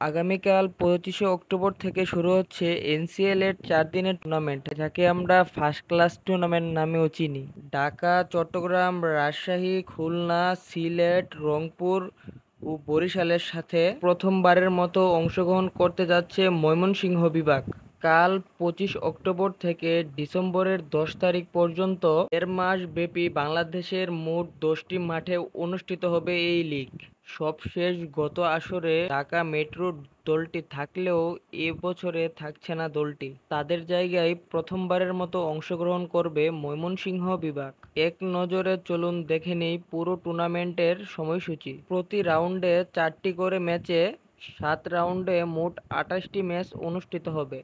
আগামীকাল 25শে অক্টোবর থেকে শুরু হচ্ছে এনসিএল এর 4 দিনের টুর্নামেন্ট, যাকে আমরা ফার্স্ট ক্লাস টুর্নামেন্ট নামেও চিনি। ঢাকা, চট্টগ্রাম, রাজশাহী, খুলনা, সিলেট, রংপুর ও বরিশালের সাথে প্রথমবারের মতো অংশগ্রহণ করতে যাচ্ছে ময়মনসিংহ বিভাগ। কাল 25 অক্টোবর থেকে ডিসেম্বরের 10 তারিখ পর্যন্ত 1.5 মাস ব্যাপী বাংলাদেশের মোট 10টি মাঠে অনুষ্ঠিত হবে এই লীগ। সবশেষ গত আসরে ঢাকা মেট্রো দলটি থাকলেও এবছরে থাকছে না দলটি। তাদের জায়গায় প্রথমবারের মতো অংশগ্রহণ করবে ময়মনসিংহ বিভাগ। এক নজরে চলুন দেখে নেই পুরো টুর্নামেন্টের সময়সূচি। প্রতি রাউন্ডে 4টি করে ম্যাচে 7 রাউন্ডে মোট 28টি ম্যাচ অনুষ্ঠিত হবে।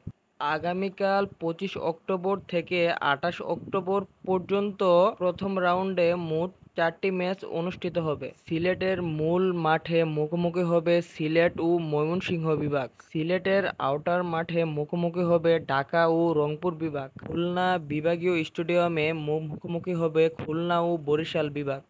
আগামীকাল 25 অক্টোবর থেকে 28 অক্টোবর পর্যন্ত প্রথম রাউন্ডে মোট 4টি ম্যাচ অনুষ্ঠিত হবে। সিলেটের মূল মাঠে মুখোমুখি হবে সিলেট ও ময়মনসিংহ বিভাগ। সিলেটের আউটার মাঠে মুখোমুখি হবে ঢাকা ও রংপুর বিভাগ। খুলনা বিভাগীয় স্টেডিয়ামে মুখোমুখি হবে খুলনা ও বরিশাল বিভাগ।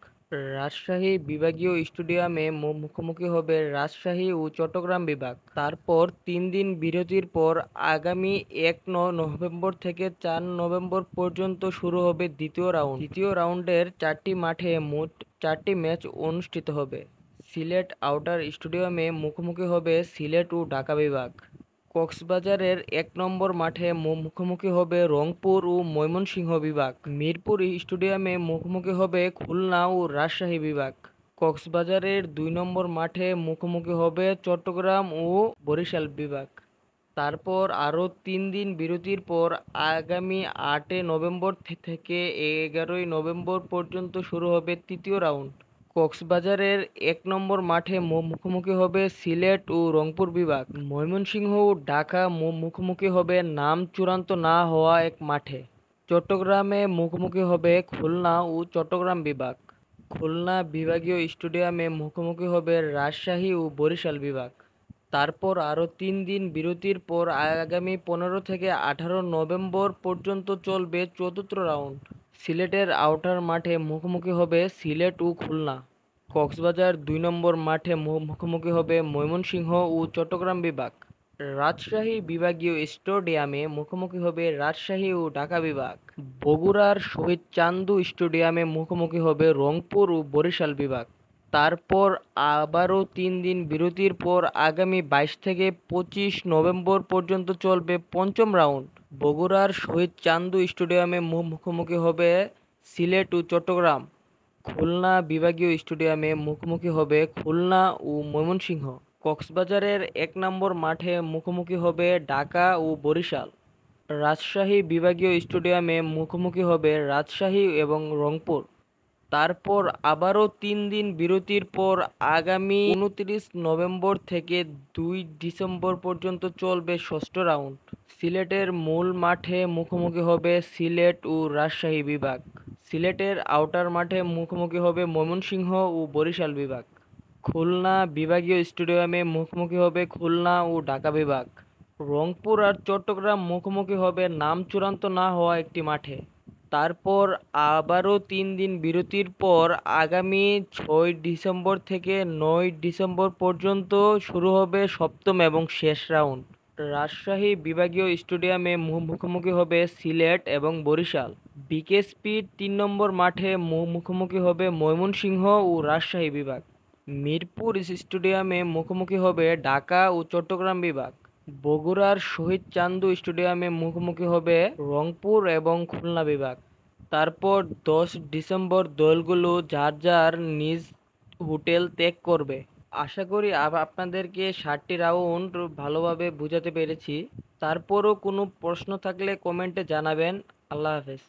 রাজশাহী বিভাগীয় স্টেডিয়ামে মুখোমুখি হবে রাজশাহী ও চট্টগ্রাম বিভাগ। তারপর 3 দিন বিরতির পর আগামী 1 নভেম্বর থেকে 4 নভেম্বর পর্যন্ত শুরু হবে দ্বিতীয় রাউন্ড। দ্বিতীয় রাউন্ডের 4টি মাঠে মোট 4টি ম্যাচ অনুষ্ঠিত হবে। সিলেট আউটার স্টেডিয়ামে মুখোমুখি হবে সিলেট ও ঢাকা বিভাগ। কক্সবাজারের 1 নম্বর মাঠে মুখোমুখি হবে রংপুর ও ময়মনসিংহ বিভাগ। মিরপুর স্টেডিয়ামে মুখোমুখি হবে খুলনা ও রাজশাহী বিভাগ। কক্সবাজারের 2 নম্বর মাঠে মুখোমুখি হবে চট্টগ্রাম ও বরিশাল বিভাগ। তারপর আরও 3 দিন বিরতির পর আগামী 8 নভেম্বর থেকে 11 নভেম্বর পর্যন্ত শুরু হবে তৃতীয় রাউন্ড। কক্সবাজারের 1 নম্বর মাঠে মুখোমুখি হবে সিলেট ও রংপুর বিভাগ। ময়মনসিংহ ও ঢাকা মুখোমুখি হবে নাম চূড়ান্ত না হওয়া এক মাঠে। চট্টগ্রামে মুখোমুখি হবে খুলনা ও চট্টগ্রাম বিভাগ। খুলনা বিভাগীয় স্টেডিয়ামে মুখোমুখি হবে রাজশাহী ও বরিশাল বিভাগ। তারপর আরও 3 দিন বিরতির পর আগামী 15 থেকে 18 নভেম্বর পর্যন্ত চলবে চতুর্থ রাউন্ড। সিলেটের আউটার মাঠে মুখোমুখি হবে সিলেট ও খুলনা। কক্সবাজার 2 নম্বর মাঠে মুখোমুখি হবে ময়মনসিংহ ও চট্টগ্রাম বিভাগ। রাজশাহী বিভাগীয় স্টেডিয়ামে মুখোমুখি হবে রাজশাহী ও ঢাকা বিভাগ। বগুড়ার শহীদ চান্দু স্টেডিয়ামে মুখোমুখি হবে রংপুর ও বরিশাল বিভাগ। তারপর আবারও 3 দিন বিরতির পর আগামী 22 থেকে 25 নভেম্বর পর্যন্ত চলবে পঞ্চম রাউন্ড। বগুড়ার শহীদ চান্দু স্টেডিয়ামে মুখোমুখি হবে সিলেট ও চট্টগ্রাম। খুলনা বিভাগীয় স্টেডিয়ামে মুখোমুখি হবে খুলনা ও ময়মনসিংহ। কক্সবাজারের 1 নম্বর মাঠে মুখোমুখি হবে ঢাকা ও বরিশাল। রাজশাহী বিভাগীয় স্টেডিয়ামে মুখোমুখি হবে রাজশাহী এবং রংপুর। তারপর আবারও 3 দিন বিরতির পর আগামী 29 নভেম্বর থেকে 2 ডিসেম্বর পর্যন্ত চলবে ষষ্ঠ রাউন্ড। সিলেটের মূল মাঠে মুখোমুখি হবে সিলেট ও রাজশাহী বিভাগ। সিলেটের আউটার মাঠে মুখোমুখি হবে ময়মনসিংহ ও বরিশাল বিভাগ। খুলনা বিভাগীয় স্টেডিয়ামে মুখোমুখি হবে খুলনা ও ঢাকা বিভাগ। রংপুর আর চট্টগ্রাম মুখোমুখি হবে নাম চূড়ান্ত না হওয়া একটি মাঠে। তারপর আবারও 3 দিন বিরতির পর আগামী 6 ডিসেম্বর থেকে 9 ডিসেম্বর পর্যন্ত শুরু হবে সপ্তম এবং শেষ রাউন্ড। রাজশাহী বিভাগীয় স্টেডিয়ামে মুখোমুখি হবে সিলেট এবং বরিশাল। বিকেএসপি 3 নম্বর মাঠে মুখোমুখি হবে ময়মনসিংহ ও রাজশাহী বিভাগ। মিরপুর স্টেডিয়ামে মুখোমুখি হবে ঢাকা ও চট্টগ্রাম বিভাগ। বগুড়ার শহীদ চান্দু স্টেডিয়ামে মুখোমুখি হবে রংপুর এবং খুলনা বিভাগ। তারপর 10 ডিসেম্বর দলগুলো যার যার নিজ হোটেল ত্যাগ করবে। আশা করি আপনাদেরকে 7টি রাউন্ড ভালোভাবে বোঝাতে পেরেছি। তারপরও কোনো প্রশ্ন থাকলে কমেন্টে জানাবেন। আল্লাহ হাফেজ।